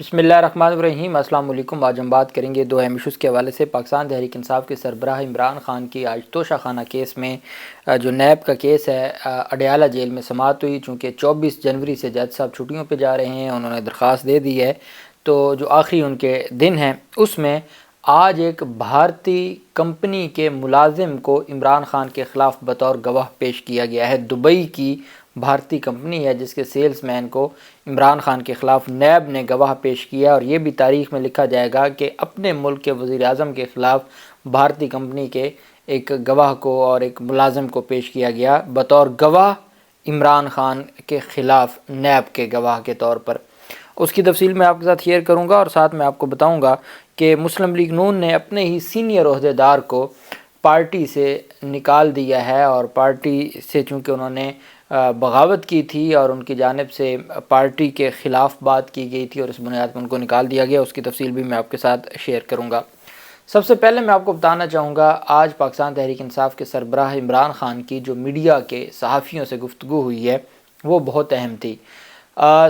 بسم اللہ الرحمن الرحیم۔ السلام علیکم۔ آج ہم بات کریں گے دو اہم ایشوز کے حوالے سے۔ پاکستان تحریک انصاف کے سربراہ عمران خان کی آج توشہ خانہ کیس میں جو نیب کا کیس ہے اڈیالہ جیل میں سماعت ہوئی۔ چونکہ 24 جنوری سے جج صاحب چھٹیوں پہ جا رہے ہیں، انہوں نے درخواست دے دی ہے، تو جو آخری ان کے دن ہیں اس میں آج ایک بھارتی کمپنی کے ملازم کو عمران خان کے خلاف بطور گواہ پیش کیا گیا ہے۔ دبئی کی بھارتی کمپنی ہے جس کے سیلز مین کو عمران خان کے خلاف نیب نے گواہ پیش کیا، اور یہ بھی تاریخ میں لکھا جائے گا کہ اپنے ملک کے وزیر اعظم کے خلاف بھارتی کمپنی کے ایک گواہ کو اور ایک ملازم کو پیش کیا گیا بطور گواہ عمران خان کے خلاف نیب کے گواہ کے طور پر۔ اس کی تفصیل میں آپ کے ساتھ شیئر کروں گا، اور ساتھ میں آپ کو بتاؤں گا کہ مسلم لیگ نون نے اپنے ہی سینئر عہدیدار کو پارٹی سے نکال دیا ہے، اور پارٹی سے چونکہ انہوں نے بغاوت کی تھی اور ان کی جانب سے پارٹی کے خلاف بات کی گئی تھی، اور اس بنیاد پر ان کو نکال دیا گیا۔ اس کی تفصیل بھی میں آپ کے ساتھ شیئر کروں گا۔ سب سے پہلے میں آپ کو بتانا چاہوں گا، آج پاکستان تحریک انصاف کے سربراہ عمران خان کی جو میڈیا کے صحافیوں سے گفتگو ہوئی ہے وہ بہت اہم تھی۔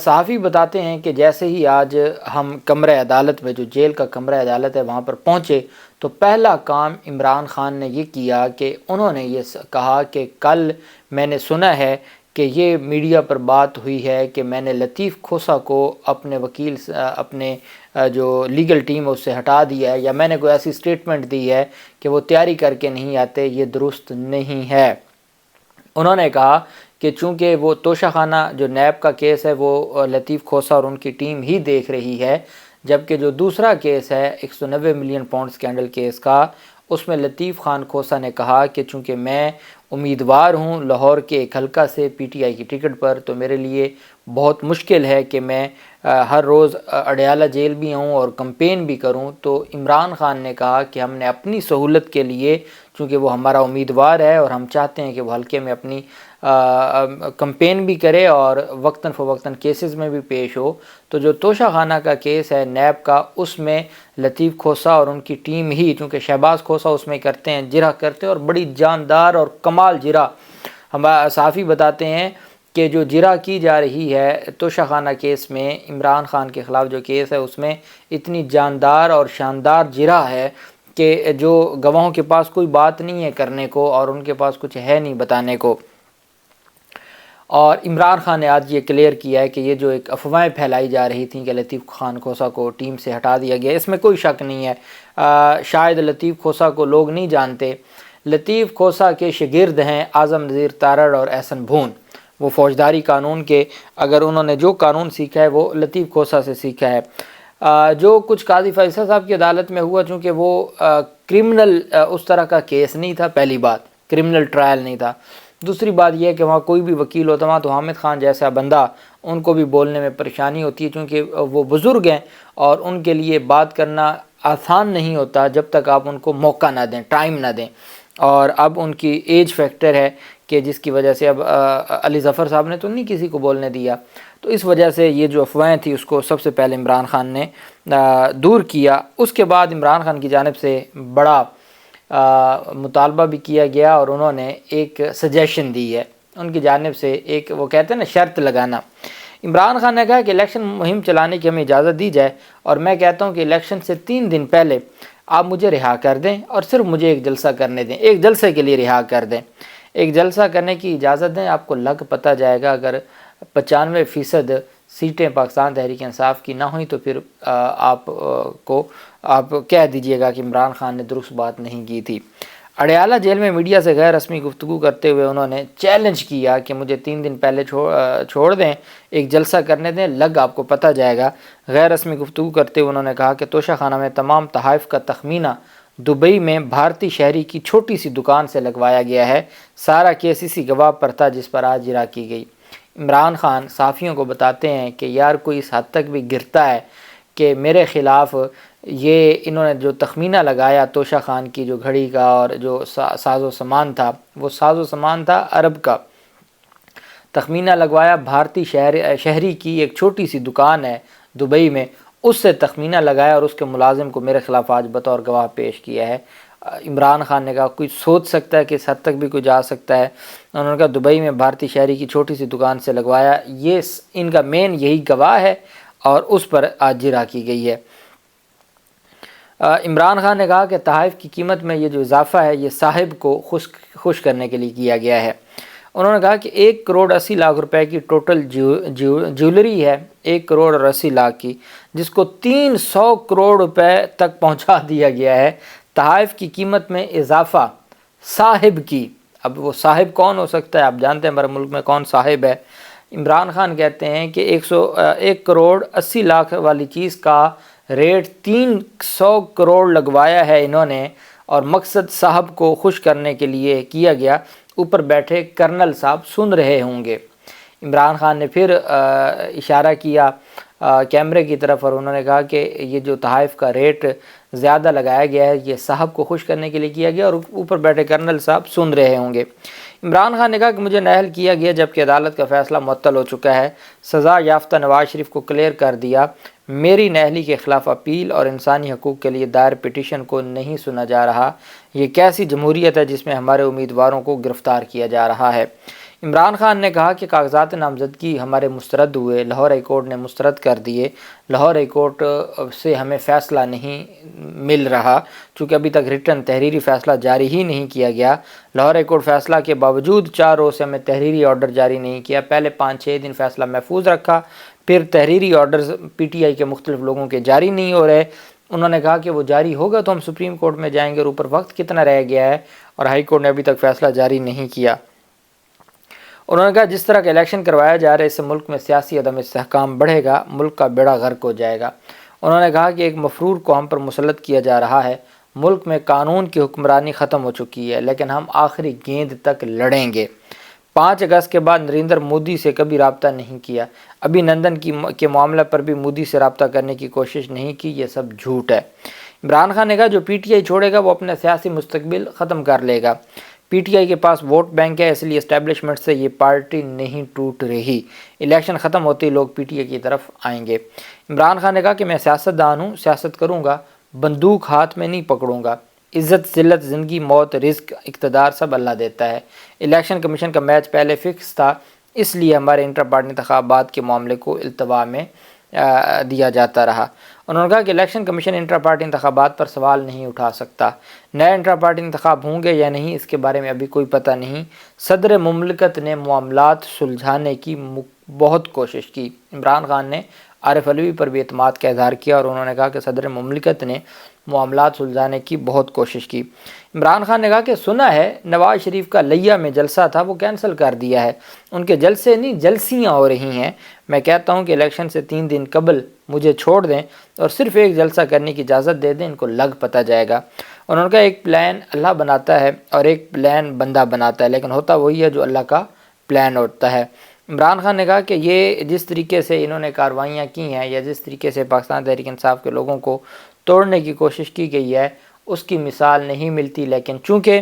صحافی بتاتے ہیں کہ جیسے ہی آج ہم کمرہ عدالت میں، جو جیل کا کمرہ عدالت ہے، وہاں پر پہنچے تو پہلا کام عمران خان نے یہ کیا کہ انہوں نے یہ کہا کہ کل میں نے سنا ہے کہ یہ میڈیا پر بات ہوئی ہے کہ میں نے لطیف کھوسہ کو اپنے وکیل اپنے جو لیگل ٹیم ہے اس سے ہٹا دیا ہے، یا میں نے کوئی ایسی سٹیٹمنٹ دی ہے کہ وہ تیاری کر کے نہیں آتے، یہ درست نہیں ہے۔ انہوں نے کہا کہ چونکہ وہ توشہ خانہ جو نیب کا کیس ہے وہ لطیف کھوسہ اور ان کی ٹیم ہی دیکھ رہی ہے، جبکہ جو دوسرا کیس ہے 190 ملین پاؤنڈ اسکینڈل کیس کا، اس میں لطیف خان کھوسہ نے کہا کہ چونکہ میں امیدوار ہوں لاہور کے ایک حلقہ سے پی ٹی آئی کی ٹکٹ پر، تو میرے لیے بہت مشکل ہے کہ میں ہر روز اڈیالہ جیل بھی ہوں اور کمپین بھی کروں۔ تو عمران خان نے کہا کہ ہم نے اپنی سہولت کے لیے، چونکہ وہ ہمارا امیدوار ہے اور ہم چاہتے ہیں کہ وہ حلقے میں اپنی کمپین بھی کرے اور وقتاً فوقتاً کیسز میں بھی پیش ہو، تو جو توشہ خانہ کا کیس ہے نیب کا، اس میں لطیف کھوسہ اور ان کی ٹیم ہی، چونکہ شہباز کھوسہ اس میں کرتے ہیں، جرح کرتے ہیں، اور بڑی جاندار اور کمال جرح، ہم صحافی بتاتے ہیں کہ جو جرح کی جا رہی ہے توشہ خانہ کیس میں، عمران خان کے خلاف جو کیس ہے اس میں اتنی جاندار اور شاندار جرح ہے کہ جو گواہوں کے پاس کوئی بات نہیں ہے کرنے کو، اور ان کے پاس کچھ ہے نہیں بتانے کو۔ اور عمران خان نے آج یہ کلیئر کیا ہے کہ یہ جو ایک افواہیں پھیلائی جا رہی تھیں کہ لطیف خان کھوسہ کو ٹیم سے ہٹا دیا گیا، اس میں کوئی شک نہیں ہے۔ شاید لطیف کھوسہ کو لوگ نہیں جانتے، لطیف کھوسہ کے شاگرد ہیں اعظم نذیر تارڑ اور احسن بھون۔ وہ فوجداری قانون کے، اگر انہوں نے جو قانون سیکھا ہے وہ لطیف کھوسہ سے سیکھا ہے۔ جو کچھ قاضی فیصل صاحب کی عدالت میں ہوا، چونکہ وہ کرمنل اس طرح کا کیس نہیں تھا، پہلی بات کرمنل ٹرائل نہیں تھا، دوسری بات یہ ہے کہ وہاں کوئی بھی وکیل ہوتا، وہاں تو حامد خان جیسا بندہ، ان کو بھی بولنے میں پریشانی ہوتی ہے، چونکہ وہ بزرگ ہیں اور ان کے لیے بات کرنا آسان نہیں ہوتا جب تک آپ ان کو موقع نہ دیں، ٹائم نہ دیں، اور اب ان کی ایج فیکٹر ہے کہ جس کی وجہ سے اب علی ظفر صاحب نے تو نہیں کسی کو بولنے دیا، تو اس وجہ سے یہ جو افواہیں تھی اس کو سب سے پہلے عمران خان نے دور کیا۔ اس کے بعد عمران خان کی جانب سے بڑا مطالبہ بھی کیا گیا، اور انہوں نے ایک سجیشن دی ہے ان کی جانب سے، ایک وہ کہتے ہیں نا شرط لگانا۔ عمران خان نے کہا کہ الیکشن مہم چلانے کی ہمیں اجازت دی جائے، اور میں کہتا ہوں کہ الیکشن سے 3 دن پہلے آپ مجھے رہا کر دیں اور صرف مجھے ایک جلسہ کرنے دیں، ایک جلسے کے لیے رہا کر دیں، ایک جلسہ کرنے کی اجازت دیں، آپ کو لگ پتہ جائے گا اگر 95% سیٹیں پاکستان تحریک انصاف کی نہ ہوئیں تو پھر آپ کہہ دیجئے گا کہ عمران خان نے درست بات نہیں کی تھی۔ اڈیالہ جیل میں میڈیا سے غیر رسمی گفتگو کرتے ہوئے انہوں نے چیلنج کیا کہ مجھے 3 دن پہلے چھوڑ دیں، ایک جلسہ کرنے دیں، لگ آپ کو پتہ جائے گا۔ غیر رسمی گفتگو کرتے ہوئے انہوں نے کہا کہ توشہ خانہ میں تمام تحائف کا تخمینہ دبئی میں بھارتی شہری کی چھوٹی سی دکان سے لگوایا گیا ہے، سارا کیس اسی گواہ پر تھا جس پر آج جرح کی گئی۔ عمران خان صحافیوں کو بتاتے ہیں کہ یار کوئی اس حد تک بھی گرتا ہے کہ میرے خلاف یہ انہوں نے جو تخمینہ لگایا توشہ خان کی جو گھڑی کا اور جو ساز و سامان تھا، وہ ساز و سامان تھا عرب کا، تخمینہ لگوایا بھارتی شہری کی ایک چھوٹی سی دکان ہے دبئی میں، اس سے تخمینہ لگایا اور اس کے ملازم کو میرے خلاف آج بطور گواہ پیش کیا ہے۔ عمران خان نے کہا کوئی سوچ سکتا ہے کہ اس حد تک بھی کوئی جا سکتا ہے؟ انہوں نے کہا دبئی میں بھارتی شہری کی چھوٹی سی دکان سے لگوایا، یہ ان کا مین یہی گواہ ہے، اور اس پر اجرا کی گئی ہے۔ عمران خان نے کہا کہ تحائف کی قیمت میں یہ جو اضافہ ہے یہ صاحب کو خوش کرنے کے لیے کیا گیا ہے۔ انہوں نے کہا کہ 1,80,00,000 روپے کی ٹوٹل جیولری ہے، 1,80,00,000 کی، جس کو 300 کروڑ روپے تک پہنچا دیا گیا ہے۔ تحائف کی قیمت میں اضافہ صاحب کی، اب وہ صاحب کون ہو سکتا ہے؟ آپ جانتے ہیں ہمارے ملک میں کون صاحب ہے۔ عمران خان کہتے ہیں کہ 1,80,00,000 والی چیز کا ریٹ 300 کروڑ لگوایا ہے انہوں نے، اور مقصد صاحب کو خوش کرنے کے لیے کیا گیا۔ اوپر بیٹھے کرنل صاحب سن رہے ہوں گے۔ عمران خان نے پھر اشارہ کیا کیمرے کی طرف، اور انہوں نے کہا کہ یہ جو تحائف کا ریٹ زیادہ لگایا گیا ہے یہ صاحب کو خوش کرنے کے لیے کیا گیا، اور اوپر بیٹھے کرنل صاحب سن رہے ہوں گے۔ عمران خان نے کہا کہ مجھے نااہل کیا گیا جبکہ عدالت کا فیصلہ معطل ہو چکا ہے۔ سزا یافتہ نواز شریف کو کلیئر کر دیا، میری نااہلی کے خلاف اپیل اور انسانی حقوق کے لیے دائر پٹیشن کو نہیں سنا جا رہا۔ یہ کیسی جمہوریت ہے جس میں ہمارے امیدواروں کو گرفتار کیا جا رہا ہے؟ عمران خان نے کہا کہ کاغذات نامزدگی ہمارے مسترد ہوئے، لاہور ہائی کورٹ نے مسترد کر دیے۔ لاہور ہائی کورٹ سے ہمیں فیصلہ نہیں مل رہا چونکہ ابھی تک ریٹن تحریری فیصلہ جاری ہی نہیں کیا گیا۔ لاہور ہائی کورٹ فیصلہ کے باوجود 4 روز سے ہمیں تحریری آرڈر جاری نہیں کیا۔ پہلے 5-6 دن فیصلہ محفوظ رکھا، پھر تحریری آرڈرز پی ٹی آئی کے مختلف لوگوں کے جاری نہیں ہو رہے۔ انہوں نے کہا کہ وہ جاری ہوگا تو ہم سپریم کورٹ میں جائیں گے، اور اوپر وقت کتنا رہ گیا ہے، اور ہائی کورٹ نے ابھی تک فیصلہ جاری نہیں کیا۔ انہوں نے کہا جس طرح کا الیکشن کروایا جا رہا ہے اس سے ملک میں سیاسی عدم استحکام بڑھے گا، ملک کا بیڑا غرق ہو جائے گا۔ انہوں نے کہا کہ ایک مفرور کو ہم پر مسلط کیا جا رہا ہے، ملک میں قانون کی حکمرانی ختم ہو چکی ہے، لیکن ہم آخری گیند تک لڑیں گے۔ 5 اگست کے بعد نریندر مودی سے کبھی رابطہ نہیں کیا، ابھی نندن کے معاملہ پر بھی مودی سے رابطہ کرنے کی کوشش نہیں کی، یہ سب جھوٹ ہے۔ عمران خان نے کہا جو پی ٹی آئی چھوڑے گا وہ اپنا سیاسی مستقبل ختم کر لے گا۔ پی ٹی آئی کے پاس ووٹ بینک ہے، اس لیے اسٹیبلشمنٹ سے یہ پارٹی نہیں ٹوٹ رہی، الیکشن ختم ہوتے ہی لوگ پی ٹی آئی کی طرف آئیں گے۔ عمران خان نے کہا کہ میں سیاستدان ہوں، سیاست کروں گا، بندوق ہاتھ میں نہیں پکڑوں گا۔ عزت، ذلت، زندگی، موت، رزق، اقتدار سب اللہ دیتا ہے۔ الیکشن کمیشن کا میچ پہلے فکس تھا، اس لیے ہمارے انٹر پارٹی انتخابات کے معاملے کو التوا میں دیا جاتا رہا۔ انہوں نے کہا کہ الیکشن کمیشن انٹر پارٹی انتخابات پر سوال نہیں اٹھا سکتا، نئے انٹر پارٹی انتخاب ہوں گے یا نہیں اس کے بارے میں ابھی کوئی پتہ نہیں۔ صدر مملکت نے معاملات سلجھانے کی بہت کوشش کی۔ عمران خان نے عارف علوی پر بھی اعتماد کا اظہار کیا، اور انہوں نے کہا کہ صدر مملکت نے معاملات سلجھانے کی بہت کوشش کی۔ عمران خان نے کہا کہ سنا ہے نواز شریف کا لیا میں جلسہ تھا وہ کینسل کر دیا ہے، ان کے جلسے نہیں جلسیاں ہو رہی ہیں۔ میں کہتا ہوں کہ الیکشن سے 3 دن قبل مجھے چھوڑ دیں اور صرف ایک جلسہ کرنے کی اجازت دے دیں، ان کو لگ پتہ جائے گا۔ انہوں نے کہا ایک پلان اللہ بناتا ہے اور ایک پلان بندہ بناتا ہے، لیکن ہوتا وہی ہے جو اللہ کا پلان ہوتا ہے۔ عمران خان نے کہا کہ یہ جس طریقے سے انہوں نے کارروائیاں کی ہیں یا جس طریقے سے پاکستان تحریک انصاف کے لوگوں کو توڑنے کی کوشش کی گئی ہے اس کی مثال نہیں ملتی، لیکن چونکہ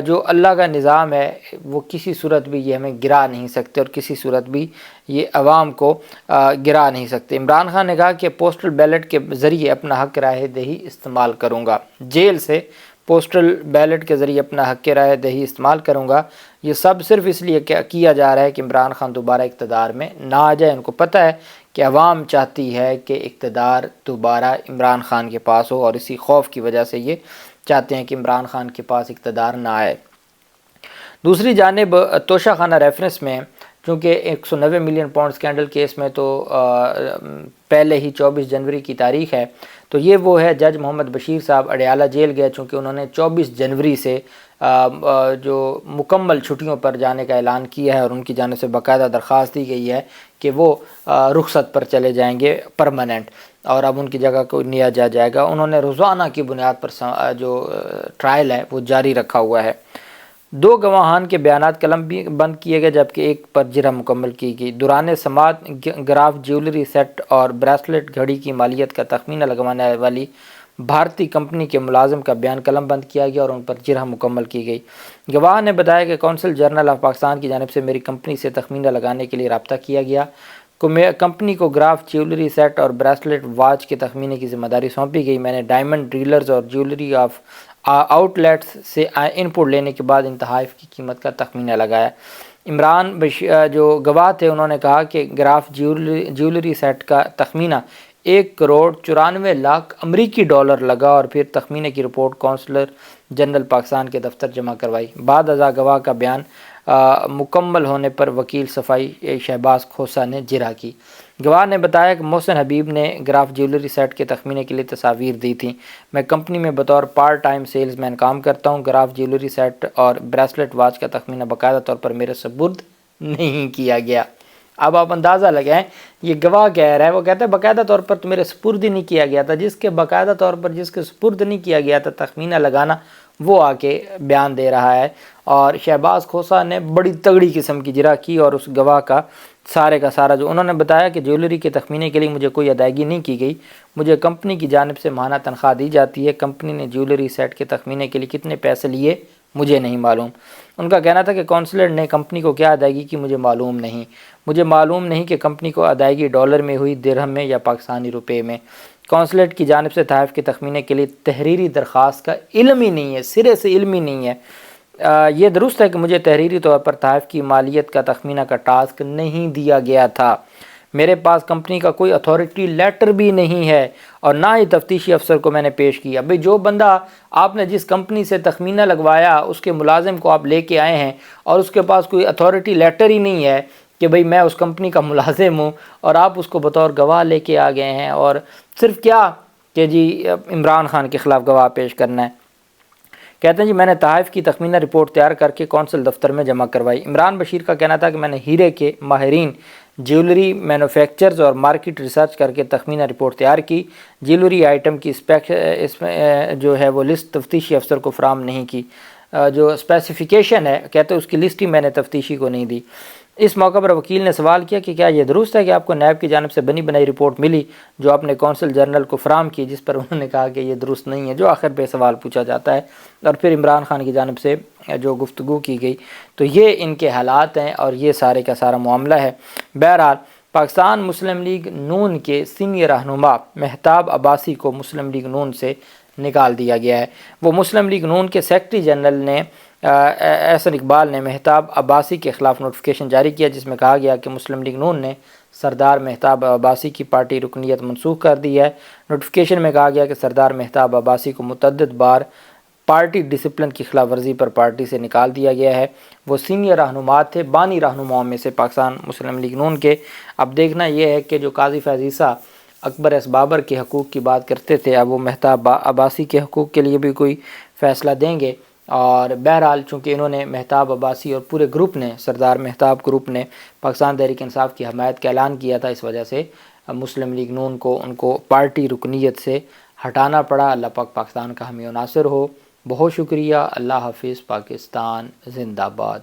جو اللہ کا نظام ہے وہ کسی صورت بھی یہ ہمیں گرا نہیں سکتے، اور کسی صورت بھی یہ عوام کو گرا نہیں سکتے۔ عمران خان نے کہا کہ پوسٹل بیلٹ کے ذریعے اپنا حق رائے دہی استعمال کروں گا، جیل سے پوسٹل بیلٹ کے ذریعے اپنا حق رائے دہی استعمال کروں گا۔ یہ سب صرف اس لیے کیا جا رہا ہے کہ عمران خان دوبارہ اقتدار میں نہ آ جائے۔ ان کو پتہ ہے کہ عوام چاہتی ہے کہ اقتدار دوبارہ عمران خان کے پاس ہو، اور اسی خوف کی وجہ سے یہ چاہتے ہیں کہ عمران خان کے پاس اقتدار نہ آئے۔ دوسری جانب توشہ خانہ ریفرنس میں چونکہ 190 ملین پاؤنڈ سکینڈل کیس میں تو پہلے ہی 24 جنوری کی تاریخ ہے، تو یہ وہ ہے جج محمد بشیر صاحب اڈیالہ جیل گئے چونکہ انہوں نے 24 جنوری سے جو مکمل چھٹیوں پر جانے کا اعلان کیا ہے، اور ان کی جانب سے باقاعدہ درخواست دی گئی ہے کہ وہ رخصت پر چلے جائیں گے پرماننٹ، اور اب ان کی جگہ کو لیا جائے گا۔ انہوں نے روزانہ کی بنیاد پر جو ٹرائل ہے وہ جاری رکھا ہوا ہے۔ 2 گواہان کے بیانات قلم بھی بند کیے گئے جبکہ ایک پر جرح مکمل کی گئی۔ دوران سماعت گراف جیولری سیٹ اور بریسلٹ گھڑی کی مالیت کا تخمینہ لگوانے والی بھارتی کمپنی کے ملازم کا بیان قلم بند کیا گیا اور ان پر جرح مکمل کی گئی۔ گواہ نے بتایا کہ کونسل جنرل آف پاکستان کی جانب سے میری کمپنی سے تخمینہ لگانے کے لیے رابطہ کیا گیا۔ کمپنی کو گراف جیولری سیٹ اور بریسلٹ واچ کے تخمینے کی ذمہ داری سونپی گئی۔ میں نے ڈائمنڈ ڈیلرز اور جیولری آؤٹ لیٹس سے ان پٹ لینے کے بعد ان تحائف کی قیمت کا تخمینہ لگایا۔ عمران جو گواہ تھے انہوں نے کہا کہ گراف جیولری سیٹ کا تخمینہ 1,94,00,000 امریکی ڈالر لگا اور پھر تخمینے کی رپورٹ کونسلر جنرل پاکستان کے دفتر جمع کروائی۔ بعد ازاں گواہ کا بیان مکمل ہونے پر وکیل صفائی شہباز کھوسہ نے جرح کی۔ گواہ نے بتایا کہ محسن حبیب نے گراف جیولری سیٹ کے تخمینے کے لیے تصاویر دی تھیں۔ میں کمپنی میں بطور پارٹ ٹائم سیلز مین کام کرتا ہوں۔ گراف جیولری سیٹ اور بریسلٹ واچ کا تخمینہ باقاعدہ طور پر میرے سپرد نہیں کیا گیا۔ اب آپ اندازہ لگائیں، یہ گواہ کہہ رہا ہے، وہ کہتا ہے باقاعدہ طور پر تو میرے سپرد ہی نہیں کیا گیا تھا۔ جس کے باقاعدہ طور پر جس کے سپرد نہیں کیا گیا تھا تخمینہ لگانا، وہ آ کے بیان دے رہا ہے۔ اور شہباز کھوسہ نے بڑی تگڑی قسم کی جرح کی اور اس گواہ کا سارا جو انہوں نے بتایا کہ جیولری کے تخمینے کے لیے مجھے کوئی ادائیگی نہیں کی گئی، مجھے کمپنی کی جانب سے ماہانہ تنخواہ دی جاتی ہے۔ کمپنی نے جیولری سیٹ کے تخمینے کے لیے کتنے پیسے لیے مجھے نہیں معلوم۔ ان کا کہنا تھا کہ کونسلر نے کمپنی کو کیا ادائیگی کی مجھے معلوم نہیں۔ مجھے معلوم نہیں کہ کمپنی کو ادائیگی ڈالر میں ہوئی، درہم میں یا پاکستانی روپے میں۔ کونسلیٹ کی جانب سے تحائف کے تخمینے کے لیے تحریری درخواست کا علم ہی نہیں ہے، سرے سے علم ہی نہیں ہے۔ یہ درست ہے کہ مجھے تحریری طور پر تحائف کی مالیت کا تخمینہ کا ٹاسک نہیں دیا گیا تھا۔ میرے پاس کمپنی کا کوئی اتھارٹی لیٹر بھی نہیں ہے اور نہ ہی تفتیشی افسر کو میں نے پیش کیا۔ بھئی جو بندہ آپ نے جس کمپنی سے تخمینہ لگوایا اس کے ملازم کو آپ لے کے آئے ہیں اور اس کے پاس کوئی اتھارٹی لیٹر ہی نہیں ہے کہ بھئی میں اس کمپنی کا ملازم ہوں، اور آپ اس کو بطور گواہ لے کے آ گئے ہیں، اور صرف کیا کہ جی عمران خان کے خلاف گواہ پیش کرنا ہے۔ کہتے ہیں جی میں نے تحائف کی تخمینہ رپورٹ تیار کر کے کونسل دفتر میں جمع کروائی۔ عمران بشیر کا کہنا تھا کہ میں نے ہیرے کے ماہرین، جیولری مینوفیکچرز اور مارکیٹ ریسرچ کر کے تخمینہ رپورٹ تیار کی۔ جیولری آئٹم کی اس میں جو ہے وہ لسٹ تفتیشی افسر کو فراہم نہیں کی۔ جو اسپیسیفیکیشن ہے کہتے ہیں اس کی لسٹ ہی میں نے تفتیشی کو نہیں دی۔ اس موقع پر وکیل نے سوال کیا کہ کیا یہ درست ہے کہ آپ کو نیب کی جانب سے بنی بنائی رپورٹ ملی جو آپ نے کونسل جنرل کو فراہم کی، جس پر انہوں نے کہا کہ یہ درست نہیں ہے، جو آخر پہ سوال پوچھا جاتا ہے اور پھر عمران خان کی جانب سے جو گفتگو کی گئی۔ تو یہ ان کے حالات ہیں اور یہ سارے کا سارا معاملہ ہے۔ بہرحال پاکستان مسلم لیگ نون کے سینئر رہنما مہتاب عباسی کو مسلم لیگ نون سے نکال دیا گیا ہے۔ وہ مسلم لیگ نون کے سیکرٹری جنرل نے احسن اقبال نے مہتاب عباسی کے خلاف نوٹیفیکیشن جاری کیا، جس میں کہا گیا کہ مسلم لیگ نون نے سردار مہتاب عباسی کی پارٹی رکنیت منسوخ کر دی ہے۔ نوٹیفیکیشن میں کہا گیا کہ سردار مہتاب عباسی کو متعدد بار پارٹی ڈسپلن کی خلاف ورزی پر پارٹی سے نکال دیا گیا ہے۔ وہ سینئر رہنما تھے، بانی رہنماؤں میں سے پاکستان مسلم لیگ نون کے۔ اب دیکھنا یہ ہے کہ جو قاضی فیض عیسیٰ اکبر ایس بابر کے حقوق کی بات کرتے تھے، اب وہ مہتاب عباسی کے حقوق کے لیے بھی کوئی فیصلہ دیں گے۔ اور بہرحال چونکہ انہوں نے مہتاب عباسی اور پورے گروپ نے، سردار مہتاب گروپ نے پاکستان تحریک انصاف کی حمایت کا اعلان کیا تھا، اس وجہ سے مسلم لیگ نون کو ان کو پارٹی رکنیت سے ہٹانا پڑا۔ اللہ پاک پاکستان کا حامی و ناصر ہو۔ بہت شکریہ۔ اللہ حافظ۔ پاکستان زندہ باد۔